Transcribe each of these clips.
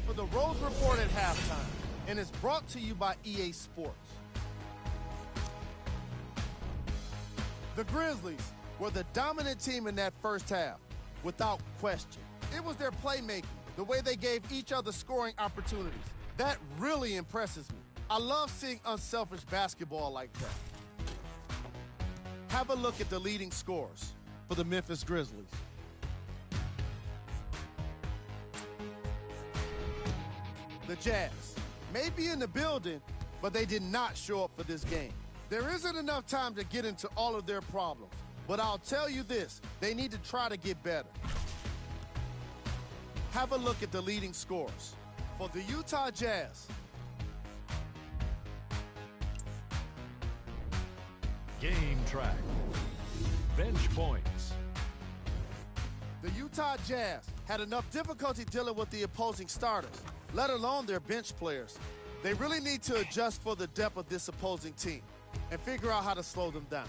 for the Rose Report at halftime, and it's brought to you by EA Sports. The Grizzlies were the dominant team in that first half, without question. It was their playmaking, the way they gave each other scoring opportunities. That really impresses me. I love seeing unselfish basketball like that. Have a look at the leading scorers for the Memphis Grizzlies. The Jazz may be in the building, but they did not show up for this game. There isn't enough time to get into all of their problems, but I'll tell you this, they need to try to get better. Have a look at the leading scorers for the Utah Jazz. Game track. Bench points. The Utah Jazz had enough difficulty dealing with the opposing starters, let alone their bench players. They really need to adjust for the depth of this opposing team and figure out how to slow them down.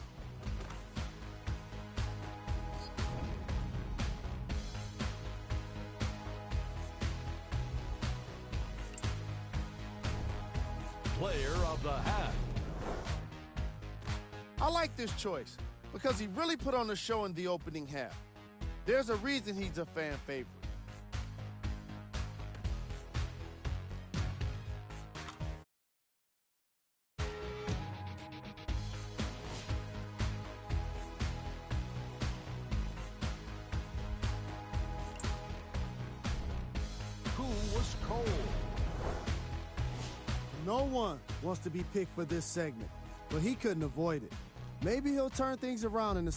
Player of the half. I like this choice because he really put on a show in the opening half. There's a reason he's a fan favorite. Who was cold? No one wants to be picked for this segment, but he couldn't avoid it. Maybe he'll turn things around in the...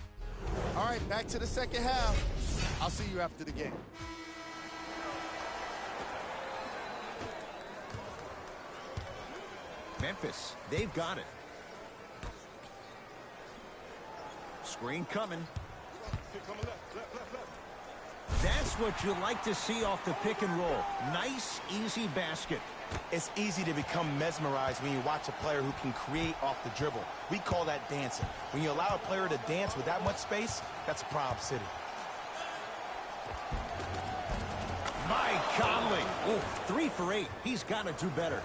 All right, back to the second half. I'll see you after the game. Memphis, they've got it. Screen coming. That's what you like to see off the pick and roll. Nice, easy basket. It's easy to become mesmerized when you watch a player who can create off the dribble. We call that dancing. When you allow a player to dance with that much space, that's a Prob City. Mike Conley. Oh, 3 for 8. He's got to do better.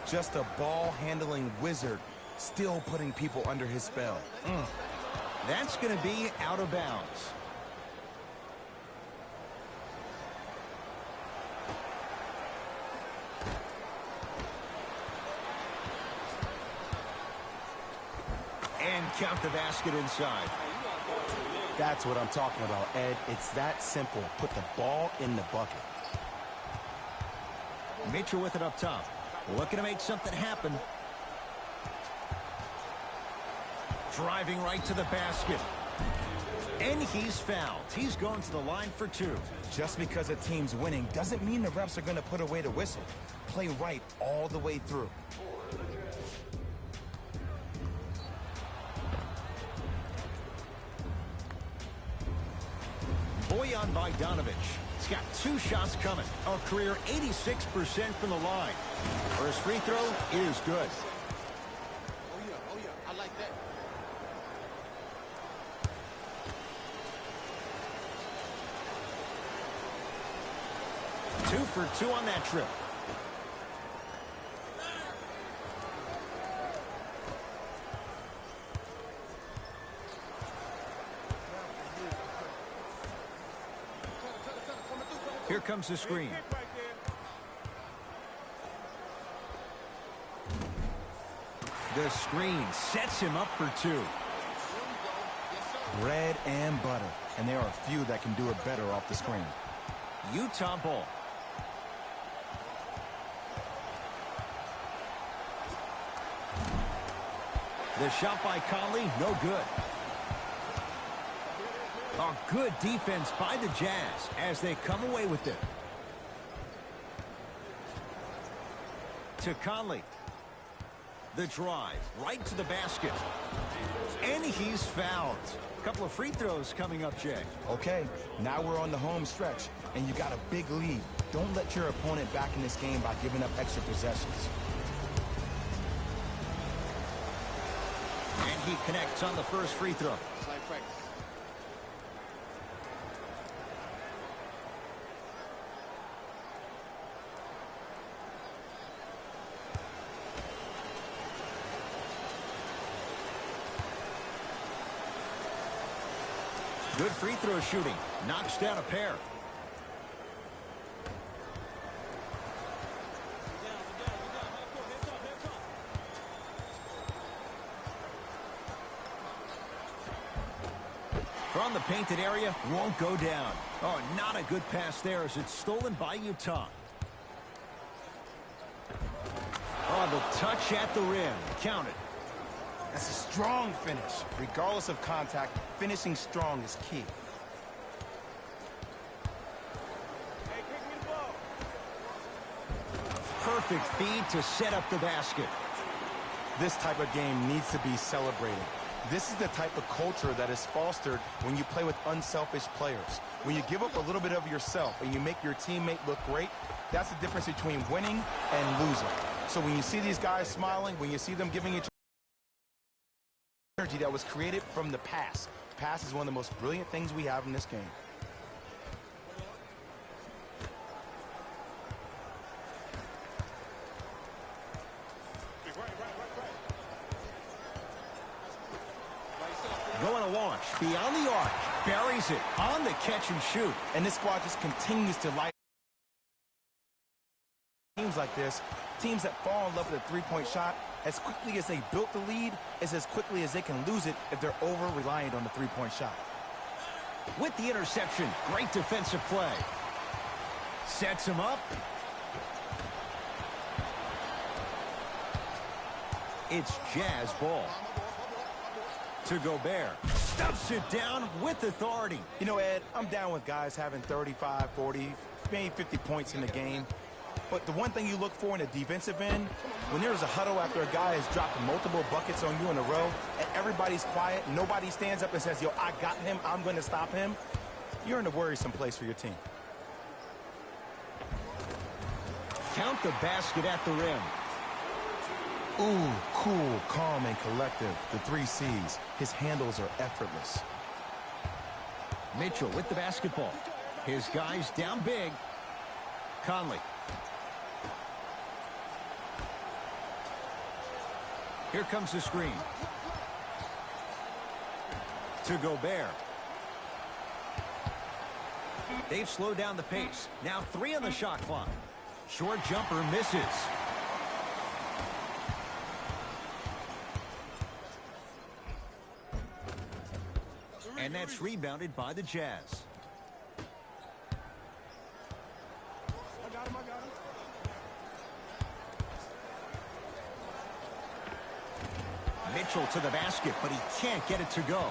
Just a ball-handling wizard, still putting people under his spell. That's going to be out of bounds. And count the basket inside. That's what I'm talking about, Ed. It's that simple. Put the ball in the bucket. Mitchell with it up top. Looking to make something happen. Driving right to the basket. And he's fouled. He's going to the line for 2. Just because a team's winning doesn't mean the refs are going to put away the whistle. Play right all the way through. Bojan Bogdanovic. He's got 2 shots coming. A career 86% from the line. First free throw is good. Oh yeah, I like that. Two for 2 on that trip. Here comes the screen. The screen sets him up for 2. Bread and butter. And there are a few that can do it better off the screen. Utah ball. The shot by Conley, no good. A good defense by the Jazz as they come away with it. To Conley. The drive, right to the basket. And he's fouled. A couple of free throws coming up, Jay. Okay, now we're on the home stretch, and you got a big lead. Don't let your opponent back in this game by giving up extra possessions. And he connects on the first free throw. Good free throw shooting. Knocks down a pair. From the painted area, won't go down. Oh, not a good pass there as it's stolen by Utah. Oh, the touch at the rim. Count it. That's a strong finish. Regardless of contact, finishing strong is key. Perfect feed to set up the basket. This type of game needs to be celebrated. This is the type of culture that is fostered when you play with unselfish players. When you give up a little bit of yourself and you make your teammate look great, that's the difference between winning and losing. So when you see these guys smiling, when you see them giving each energy that was created from the pass. Pass is one of the most brilliant things we have in this game. Going to launch beyond the arc. Buries it on the catch and shoot. And this squad just continues to light teams like this. Teams that fall in love with a three-point shot, as quickly as they built the lead, is as quickly as they can lose it if they're over-reliant on the three-point shot. With the interception, great defensive play. Sets him up. It's Jazz ball. To Gobert. Stuffs it down with authority. You know, Ed, I'm down with guys having 35, 40, maybe 50 points in the game. But the one thing you look for in a defensive end, when there's a huddle after a guy has dropped multiple buckets on you in a row, and everybody's quiet, nobody stands up and says, yo, I got him, I'm going to stop him, you're in a worrisome place for your team. Count the basket at the rim. Ooh, cool, calm, and collective. The 3 C's. His handles are effortless. Mitchell with the basketball. His guys down big. Conley. Here comes the screen. To Gobert. They've slowed down the pace. Now 3 on the shot clock. Short jumper misses. And that's rebounded by the Jazz. I got him. Mitchell to the basket, but he can't get it to go.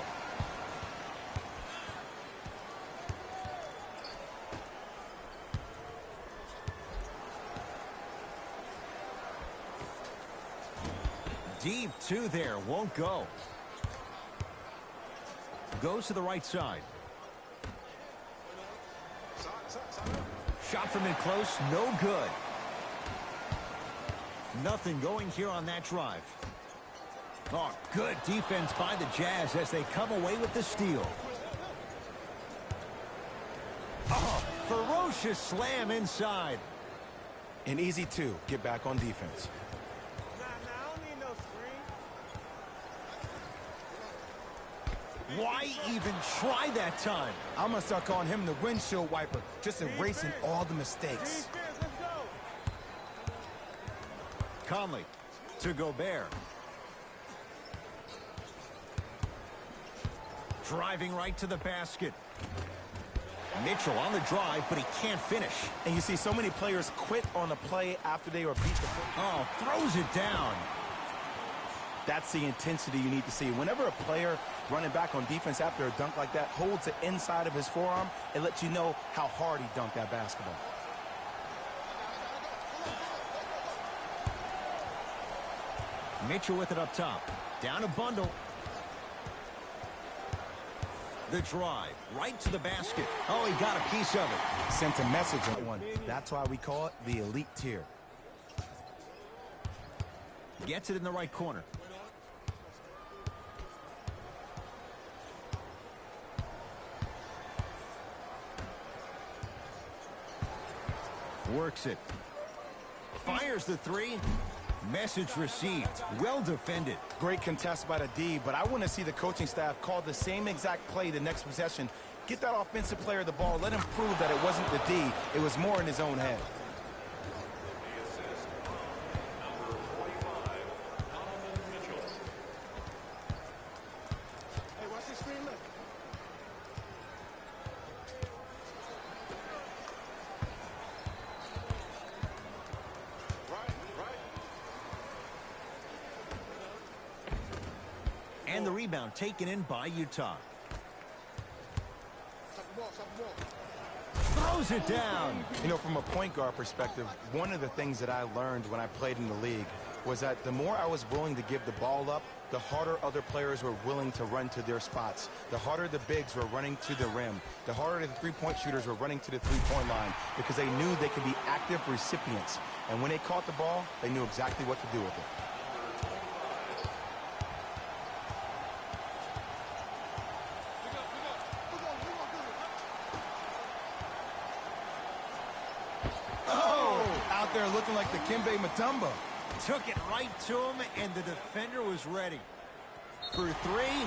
Deep 2 there, won't go. Goes to the right side. Shot from in close, no good. Nothing going here on that drive. Oh, good defense by the Jazz as they come away with the steal. Oh, ferocious slam inside. And easy 2, get back on defense. Why even try that time? I'm going to start calling him the windshield wiper, just erasing all the mistakes. Conley to Gobert. Driving right to the basket. Mitchell on the drive, but he can't finish. And you see so many players quit on a play after they were beat. Oh, throws it down. That's the intensity you need to see. Whenever a player running back on defense after a dunk like that holds the inside of his forearm, it lets you know how hard he dunked that basketball. Mitchell with it up top. Down a bundle. The drive, right to the basket. Oh, he got a piece of it. Sent a message on one. That's why we call it the elite tier. Gets it in the right corner. Works it. Fires the 3. Message received. Well defended. Great contest by the D, but I want to see the coaching staff call the same exact play the next possession. Get that offensive player the ball. Let him prove that it wasn't the D. It was more in his own head. And the rebound taken in by Utah. Throws it down. You know, from a point guard perspective, one of the things that I learned when I played in the league was that the more I was willing to give the ball up, the harder other players were willing to run to their spots. The harder the bigs were running to the rim. The harder the three-point shooters were running to the three-point line because they knew they could be active recipients. And when they caught the ball, they knew exactly what to do with it. Out there looking like the Kimbe Mutombo. Took it right to him, and the defender was ready. For three.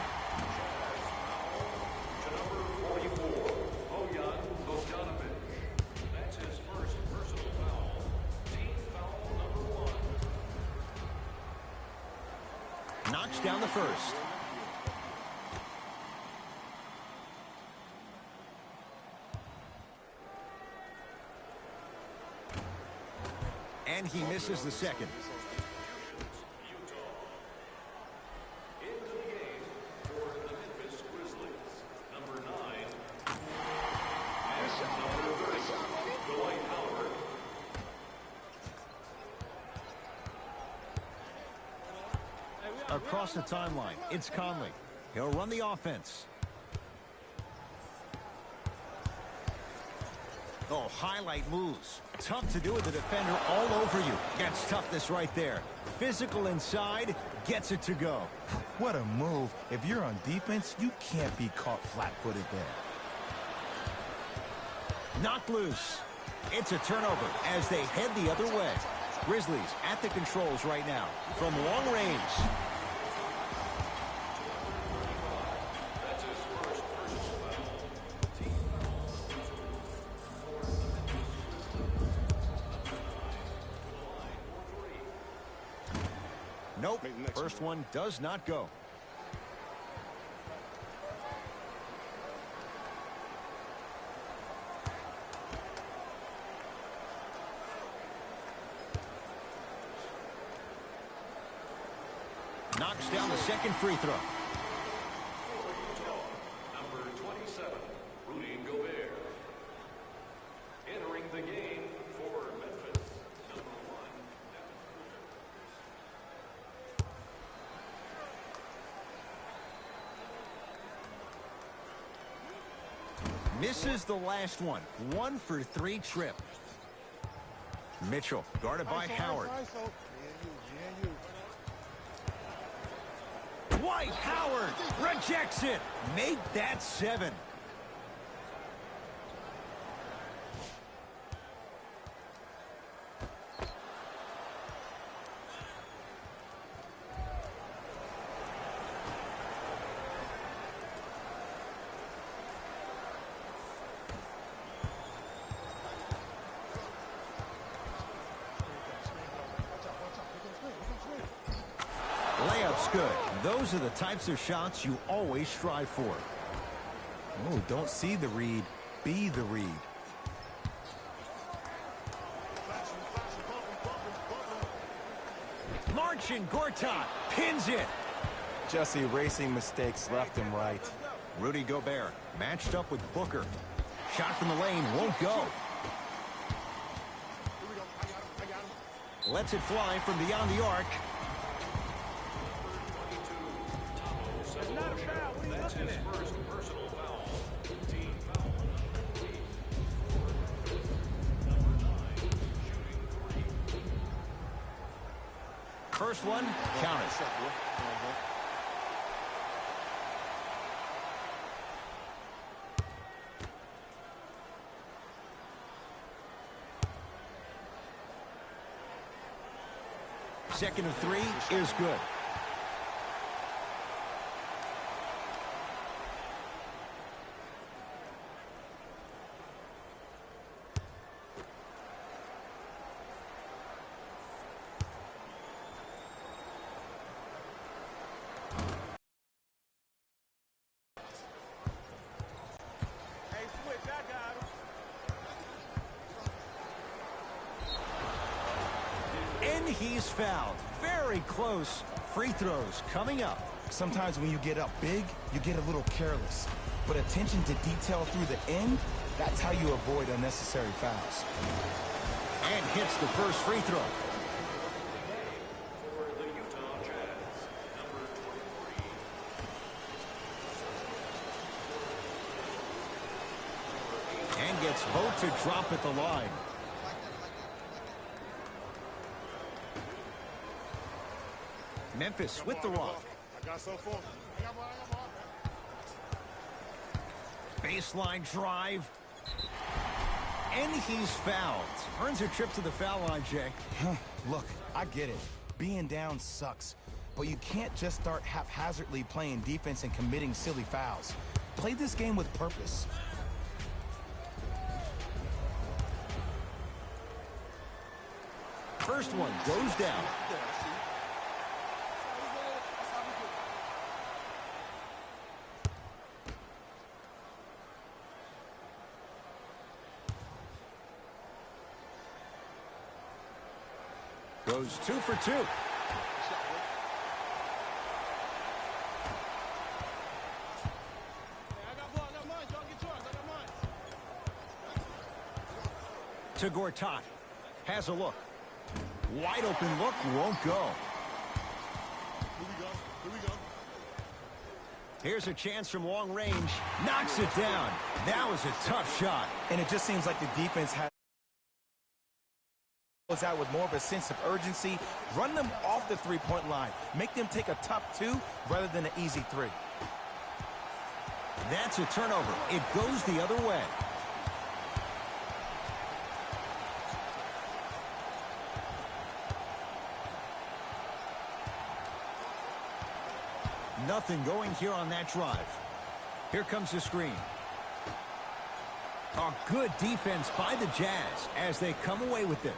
Knocks down the first. And he misses the second. Into the game for the Memphis Grizzlies, number 9. And number 30, Dwight Howard. Across the timeline, it's Conley. He'll run the offense. Oh, highlight moves. Tough to do with the defender all over you. That's toughness right there. Physical inside, gets it to go. What a move. If you're on defense, you can't be caught flat-footed there. Knocked loose. It's a turnover as they head the other way. Grizzlies at the controls right now from long range. Nope, first one does not go. Knocks down the second free throw. Number 27, Rudy Gobert. Entering the game for Memphis, number 1. Misses the last one. 1 for 3 trip. Mitchell guarded by Howard. Dwight Howard rejects it. Make that 7. Layup's good. Those are the types of shots you always strive for. Oh, don't see the read. Be the read. Marcin Gortat pins it. Just erasing mistakes left and right. Rudy Gobert matched up with Booker. Shot from the lane won't go. Lets it fly from beyond the arc. That's his first personal foul. Team foul. Number 9, shooting 3. First one, count it. Second of 3 is good. And he's fouled. Very close. Free throws coming up. Sometimes when you get up big, you get a little careless. But attention to detail through the end, that's how you avoid unnecessary fouls. And hits the first free throw. For the Utah Jazz, number 23. And gets both to drop at the line. Memphis with the rock. Baseline drive. And he's fouled. Earns a trip to the foul line, Jay. Look, I get it. Being down sucks. But you can't just start haphazardly playing defense and committing silly fouls. Play this game with purpose. First one goes down. Goes 2 for 2. To Gortat. Has a look. Wide open look, won't go. Here's a chance from long range. Knocks it down. That was a tough shot. And it just seems like the defense has out with more of a sense of urgency. Run them off the three-point line. Make them take a tough 2 rather than an easy 3. That's a turnover. It goes the other way. Nothing going here on that drive. Here comes the screen. A good defense by the Jazz as they come away with it.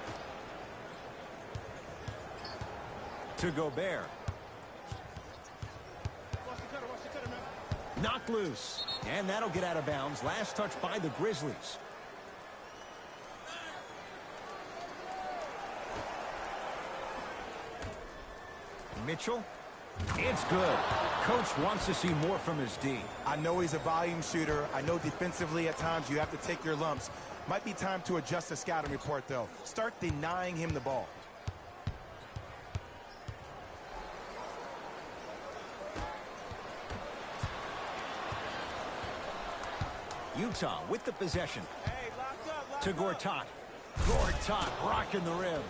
To Gobert. Knocked loose. And that'll get out of bounds. Last touch by the Grizzlies. Mitchell. It's good. Coach wants to see more from his D. I know he's a volume shooter. I know defensively at times you have to take your lumps. Might be time to adjust the scouting report, though. Start denying him the ball. Utah with the possession. To Gortat. Gortat rocking the rim.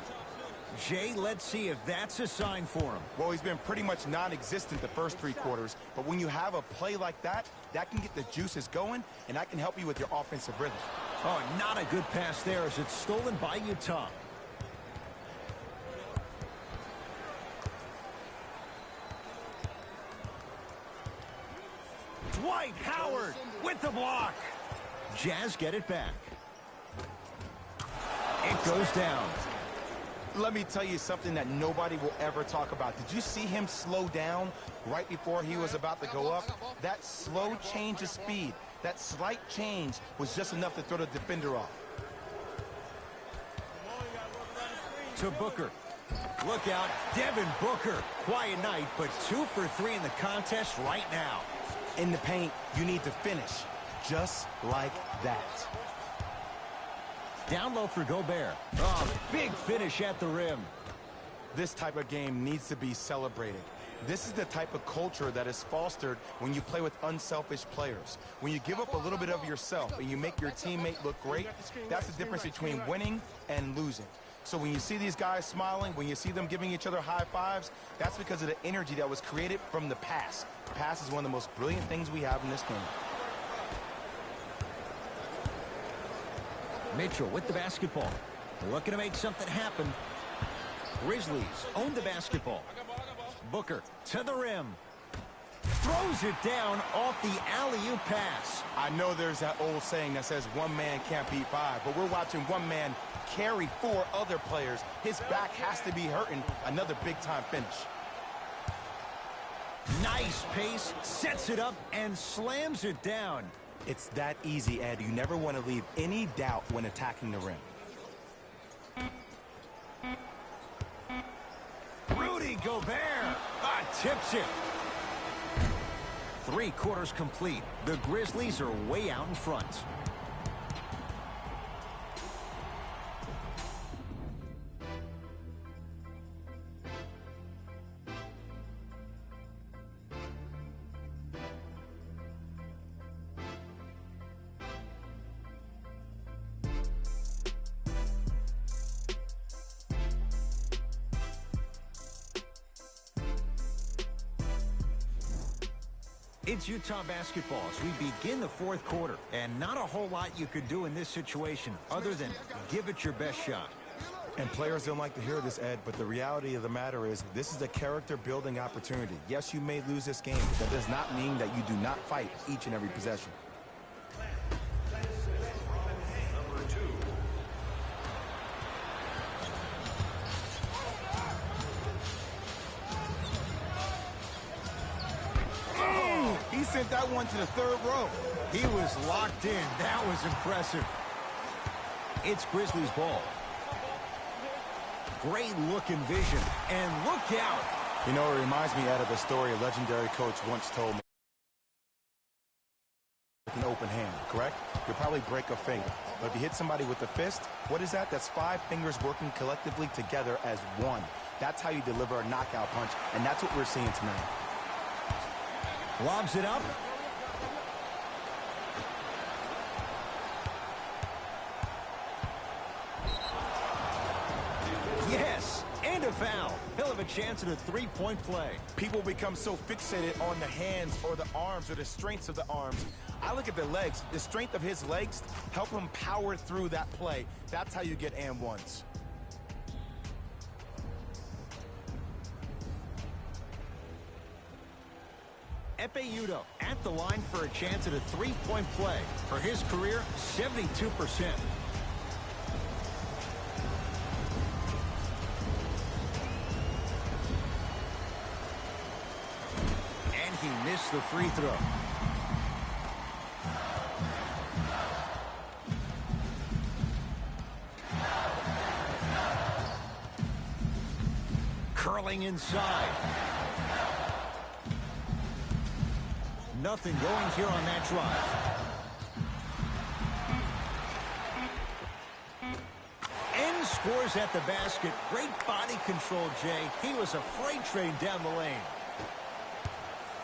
Jay, let's see if that's a sign for him. Well, he's been pretty much non-existent the first 3 quarters, but when you have a play like that, that can get the juices going, and that can help you with your offensive rhythm. Oh, not a good pass there as it's stolen by Utah. Dwight Howard with the block. Jazz get it back. It goes down. Let me tell you something that nobody will ever talk about. Did you see him slow down right before he was about to go up? That slow change of speed, that slight change was just enough to throw the defender off. To Booker. Look out, Devin Booker. Quiet night, but 2 for 3 in the contest right now. In the paint, you need to finish just like that. Down low for Gobert. Oh, big finish at the rim. This type of game needs to be celebrated. This is the type of culture that is fostered when you play with unselfish players. When you give up a little bit of yourself and you make your teammate look great, that's the difference between winning and losing. So when you see these guys smiling, when you see them giving each other high fives, that's because of the energy that was created from the pass. The pass is one of the most brilliant things we have in this game. Mitchell with the basketball. Looking to make something happen. Grizzlies own the basketball. Booker to the rim. Throws it down off the alley-oop pass. I know there's that old saying that says one man can't beat five, but we're watching one man carry four other players. His back has to be hurting. Another big-time finish. Nice pace, sets it up, and slams it down. It's that easy, Ed. You never want to leave any doubt when attacking the rim. Rudy Gobert tips it. 3 quarters complete. The Grizzlies are way out in front. It's Utah basketball as we begin the 4th quarter. And not a whole lot you could do in this situation other than give it your best shot. And players don't like to hear this, Ed, but the reality of the matter is this is a character-building opportunity. Yes, you may lose this game, but that does not mean that you do not fight each and every possession. Number 2. He sent that one to the 3rd row. He was locked in. That was impressive. It's Grizzlies ball. Great looking vision. And look out. You know, it reminds me out of a story a legendary coach once told me. With an open hand, correct? You'll probably break a finger. But if you hit somebody with a fist, what is that? That's 5 fingers working collectively together as one. That's how you deliver a knockout punch, and that's what we're seeing tonight. Lobs it up. Yes, and a foul. He'll have a chance at a 3-point play. People become so fixated on the hands or the arms or the strengths of the arms. I look at the legs. The strength of his legs help him power through that play. That's how you get and ones. Mem V Uta at the line for a chance at a 3-point play. For his career, 72%. And he missed the free throw. Curling inside. Nothing going here on that drive. And scores at the basket. Great body control, Jay. He was a freight train down the lane.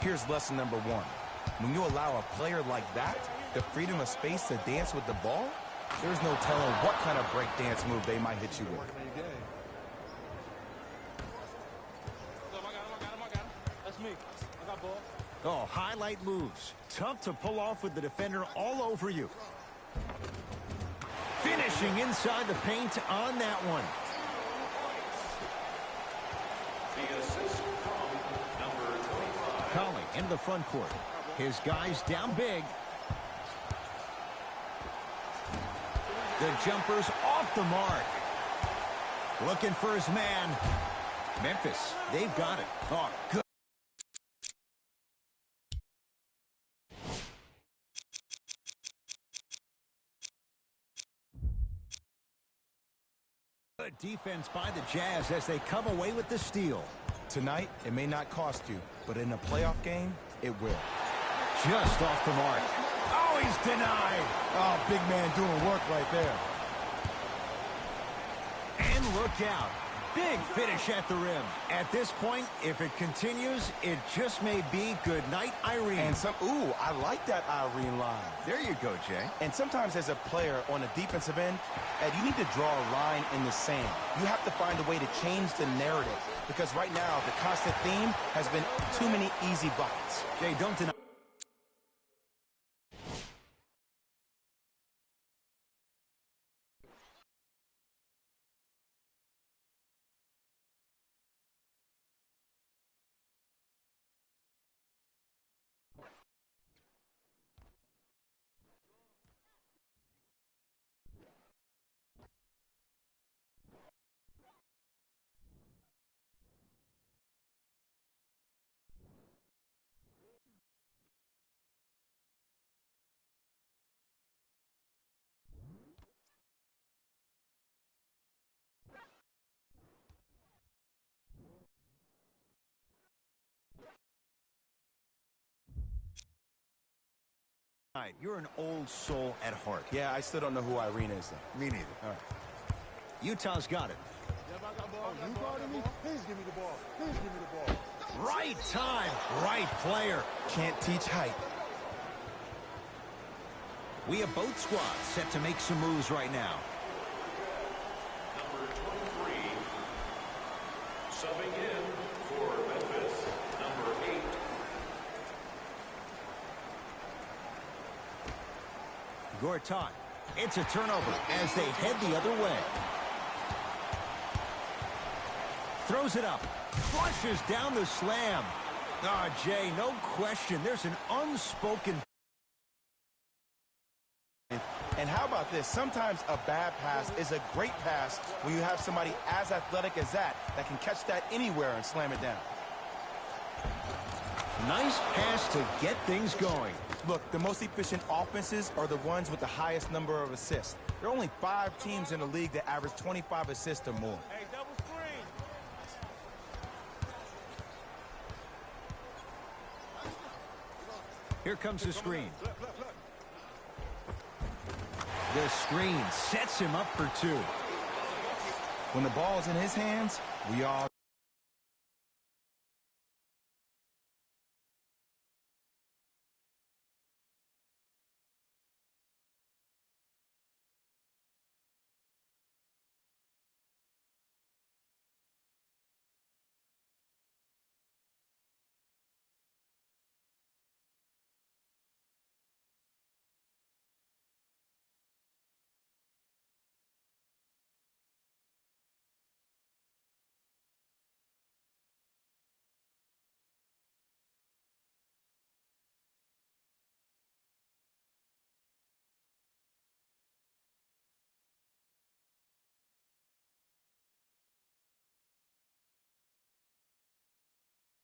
Here's lesson number 1. When you allow a player like that the freedom of space to dance with the ball, there's no telling what kind of break dance move they might hit you with. That's me. I got ball. Oh, highlight moves. Tough to pull off with the defender all over you. Finishing inside the paint on that one. The assist from number 25. Conley into the front court. His guys down big. The jumper's off the mark. Looking for his man. Memphis, they've got it. Oh, good. Good defense by the Jazz as they come away with the steal. Tonight, it may not cost you, but in a playoff game, it will. Just off the mark. Oh, he's denied. Oh, big man doing work right there. And look out. Big finish at the rim. At this point, if it continues, it just may be good night, Irene. And ooh, I like that Irene line. There you go, Jay. And sometimes as a player on a defensive end, Ed, you need to draw a line in the sand. You have to find a way to change the narrative because right now the constant theme has been too many easy buckets. Jay, don't deny. You're an old soul at heart. Yeah, I still don't know who Irene is, though. Me neither. All right. Utah's got it. You guarding me? Please give me the ball. Please give me the ball. Right time, right player. Can't teach height. We have both squads set to make some moves right now. Number 23, subbing in for Memphis, number 8. Gortat. It's a turnover as they head the other way. Throws it up. Flushes down the slam. Jay, no question. There's an unspoken... And how about this? Sometimes a bad pass is a great pass when you have somebody as athletic as that can catch that anywhere and slam it down. Nice pass to get things going. Look, the most efficient offenses are the ones with the highest number of assists. There are only 5 teams in the league that average 25 assists or more. Hey, double screen. Here comes the screen. The screen sets him up for 2. When the ball's in his hands, we all...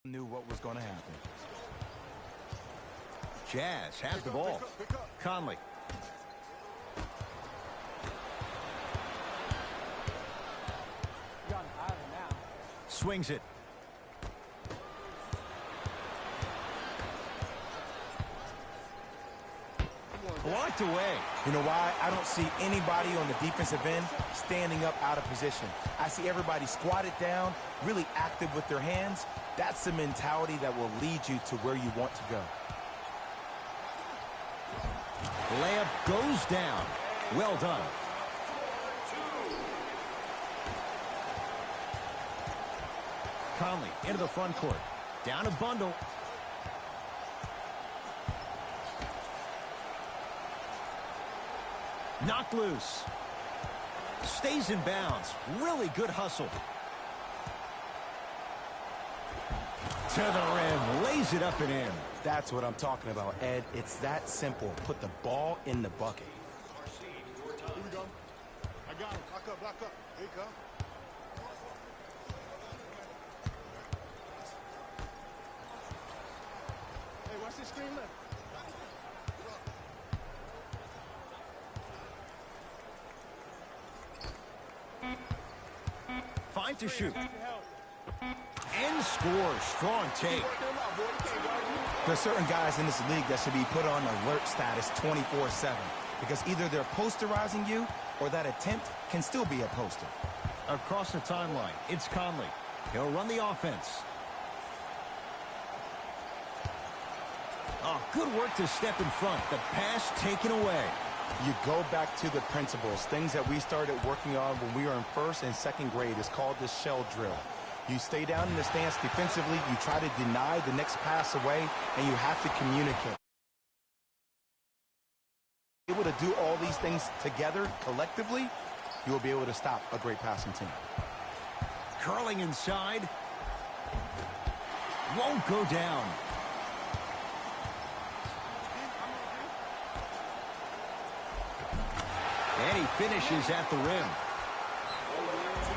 knew what was going to happen. Jazz has the ball. Conley. You got an island now. Swings it. Blocked away. You know why? I don't see anybody on the defensive end standing up out of position. I see everybody squatted down, really active with their hands. That's the mentality that will lead you to where you want to go. Layup goes down. Well done. Conley into the front court. Down a bundle. Knocked loose. Stays in bounds. Really good hustle. To the rim. Lays it up and in. That's what I'm talking about, Ed. It's that simple. Put the ball in the bucket. Here we go. I got him. Block up, block up. There you go. Hey, watch this screen left. Five to shoot. And scores. Strong take. There's certain guys in this league that should be put on alert status 24/7 because either they're posterizing you or that attempt can still be a poster. Across the timeline, it's Conley. He'll run the offense. Oh, good work to step in front. The pass taken away. You go back to the principles, things that we started working on when we were in first and second grade. It's called the shell drill. You stay down in the stance defensively, you try to deny the next pass away, and you have to communicate. Able to do all these things together, collectively, you will be able to stop a great passing team. Curling inside. Won't go down. And he finishes at the rim.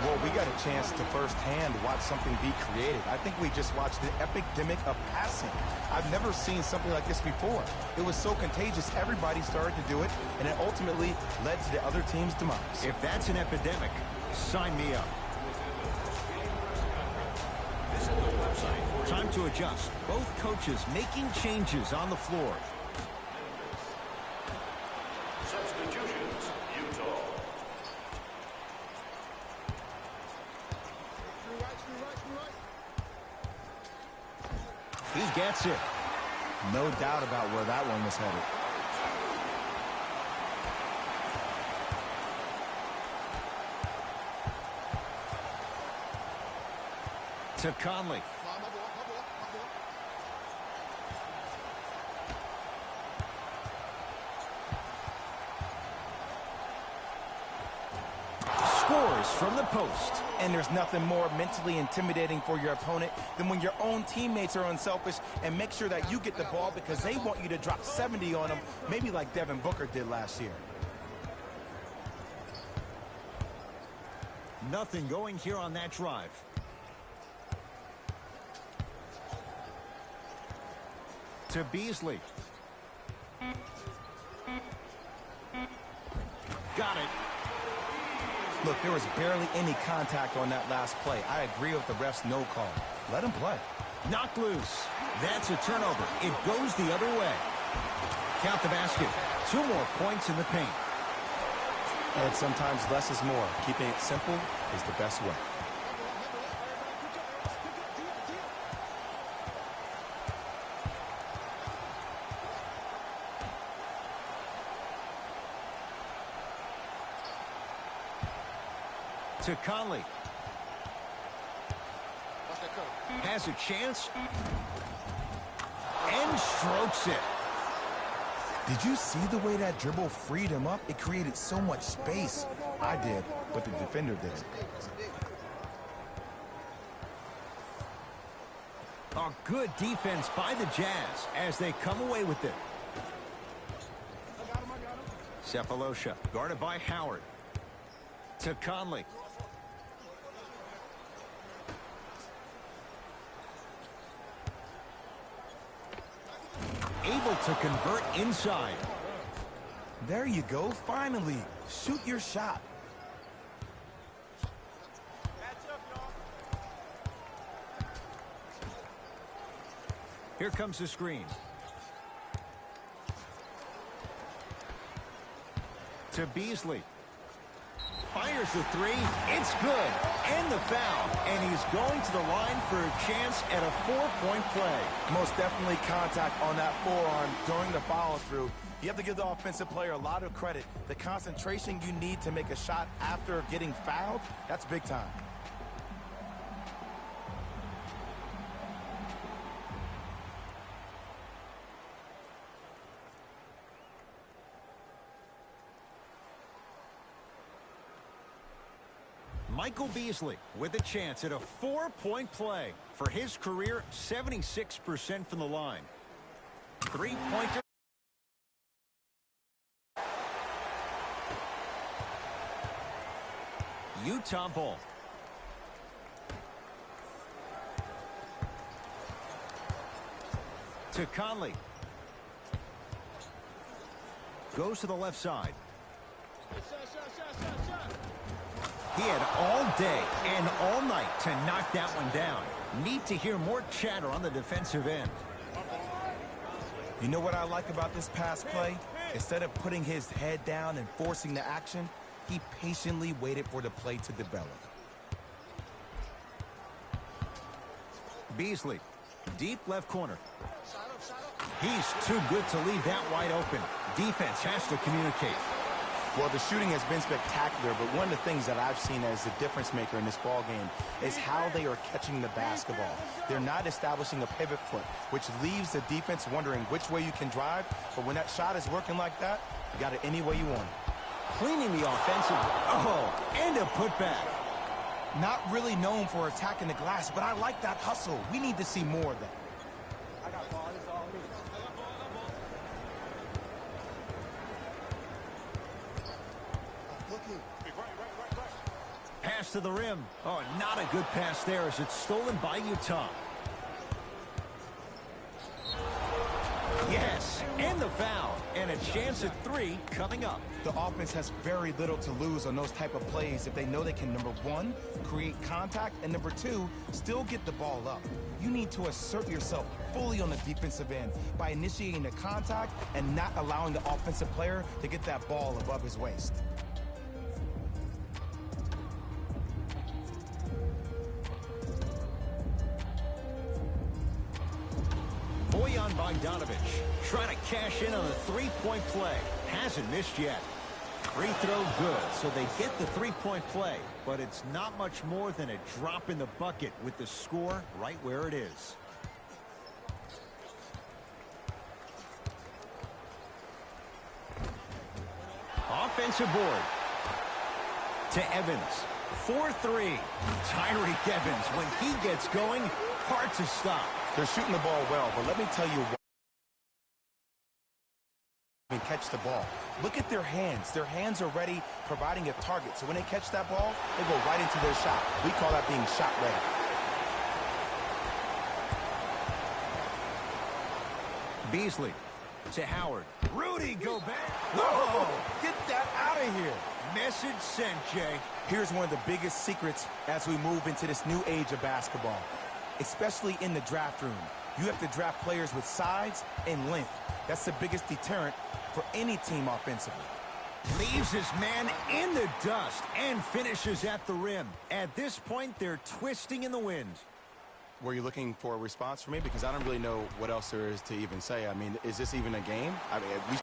Well, we got a chance to firsthand watch something be created. I think we just watched the epidemic of passing. I've never seen something like this before. It was so contagious, everybody started to do it, and it ultimately led to the other team's demise. If that's an epidemic, sign me up. Time to adjust. Both coaches making changes on the floor. Substitutions, Utah. He gets it. No doubt about where that one was headed. To Conley. Scores from the post. And there's nothing more mentally intimidating for your opponent than when your own teammates are unselfish and make sure that you get the ball because they want you to drop 70 on them, maybe like Devin Booker did last year. Nothing going here on that drive. To Beasley. Got it. Look, there was barely any contact on that last play. I agree with the ref's no call. Let him play. Knocked loose. That's a turnover. It goes the other way. Count the basket. 2 more points in the paint. And sometimes less is more. Keeping it simple is the best way. To Conley. Has a chance. And strokes it. Did you see the way that dribble freed him up? It created so much space. I did, but the defender didn't. A good defense by the Jazz as they come away with it. Cephalosha guarded by Howard. To Conley. Able to convert inside. There you go, finally. Shoot your shot. Here comes the screen. To Beasley. Fires the 3. It's good. And the foul. And he's going to the line for a chance at a 4-point play. Most definitely contact on that forearm during the follow-through. You have to give the offensive player a lot of credit. The concentration you need to make a shot after getting fouled, that's big time. Michael Beasley with a chance at a 4-point play. For his career, 76% from the line. 3-pointer. Utah ball. To Conley. Goes to the left side. He had all day and all night to knock that one down. Need to hear more chatter on the defensive end. You know what I like about this pass play? Instead of putting his head down and forcing the action, he patiently waited for the play to develop. Beasley, deep left corner. He's too good to leave that wide open. Defense has to communicate. Well, the shooting has been spectacular, but one of the things that I've seen as the difference maker in this ball game is how they are catching the basketball. They're not establishing a pivot foot, which leaves the defense wondering which way you can drive, but when that shot is working like that, you got it any way you want it. Cleaning the offensive. Oh, and a putback. Not really known for attacking the glass, but I like that hustle. We need to see more of that. Pass to the rim. Oh, not a good pass there as it's stolen by Utah. Yes, And the foul. And a chance at 3 coming up. The offense has very little to lose on those type of plays if they know they can, number 1, create contact, and number 2, still get the ball up. You need to assert yourself fully on the defensive end by initiating the contact and not allowing the offensive player to get that ball above his waist. Bojan Bogdanovic trying to cash in on a 3-point play. Hasn't missed yet. Free throw good, so they get the 3-point play. But it's not much more than a drop in the bucket with the score right where it is. Offensive board. To Evans. 4-3. Tyreek Evans, when he gets going, hard to stop. They're shooting the ball well, but let me tell you what. Catch the ball. Look at their hands. Their hands are ready, providing a target. So when they catch that ball, they go right into their shot. We call that being shot ready. Beasley to Howard. Rudy Gobert. Whoa! Get that out of here. Message sent, Jay. Here's one of the biggest secrets as we move into this new age of basketball, especially in the draft room. You have to draft players with size and length. That's the biggest deterrent for any team offensively. Leaves his man in the dust and finishes at the rim. At this point, they're twisting in the wind. Were you looking for a response from me? Because I don't really know what else there is to even say. I mean, is this even a game? I mean, we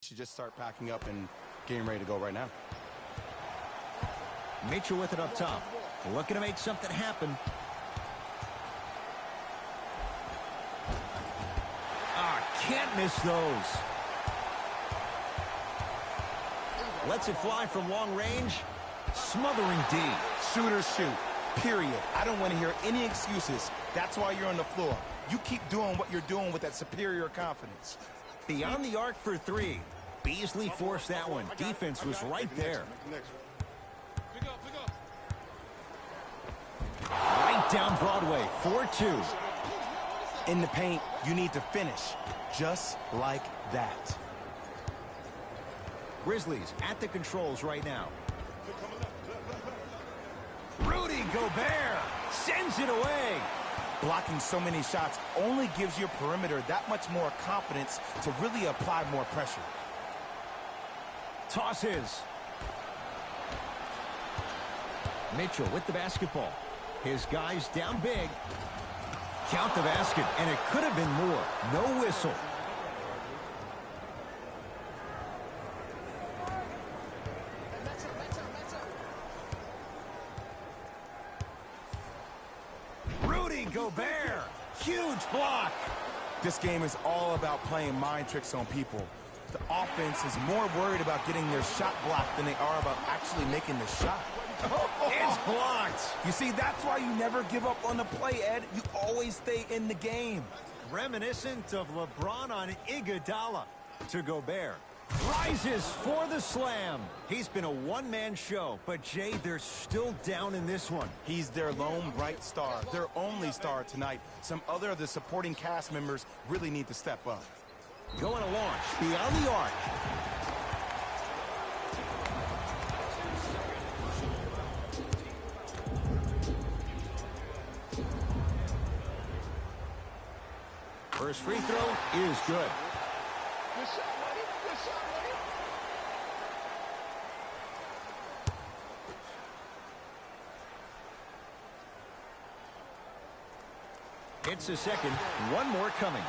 should just start packing up and getting ready to go right now. Mitchell with it up top. Looking to make something happen. Can't miss those. Lets it fly from long range. Smothering D. Shooters shoot, period. I don't want to hear any excuses. That's why you're on the floor. You keep doing what you're doing with that superior confidence. Beyond the arc for 3. Beasley forced that one. Defense was right there. Right down Broadway, 4-2. In the paint, you need to finish just like that. Grizzlies at the controls right now. Rudy Gobert sends it away. Blocking so many shots only gives your perimeter that much more confidence to really apply more pressure. Tosses. Mitchell with the basketball. His guys down big. Count the basket, and it could have been more. No whistle. Rudy Gobert. Huge block. This game is all about playing mind tricks on people. The offense is more worried about getting their shot blocked than they are about actually making the shot. It's blocked. You see, that's why you never give up on the play, Ed. You always stay in the game. Reminiscent of LeBron on Iguodala. To Gobert. Rises for the slam. He's been a one-man show, but Jay, they're still down in this one. He's their lone bright star, their only star tonight. Some other of the supporting cast members really need to step up. Going to launch beyond the arc. First free throw is good. Good shot, buddy. Good shot, buddy. It's a second. One more coming.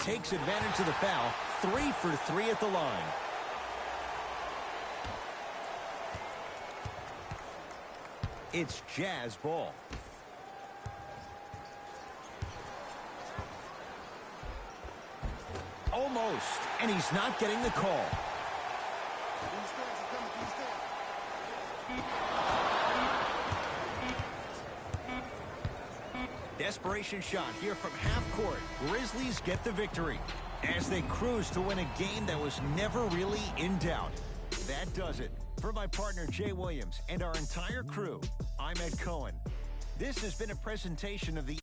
Takes advantage of the foul. 3 for 3 at the line. It's Jazz ball. Almost, and he's not getting the call. Desperation shot here from half court. Grizzlies get the victory as they cruise to win a game that was never really in doubt. That does it. For my partner Jay Williams and our entire crew, I'm Ed Cohen. This has been a presentation of the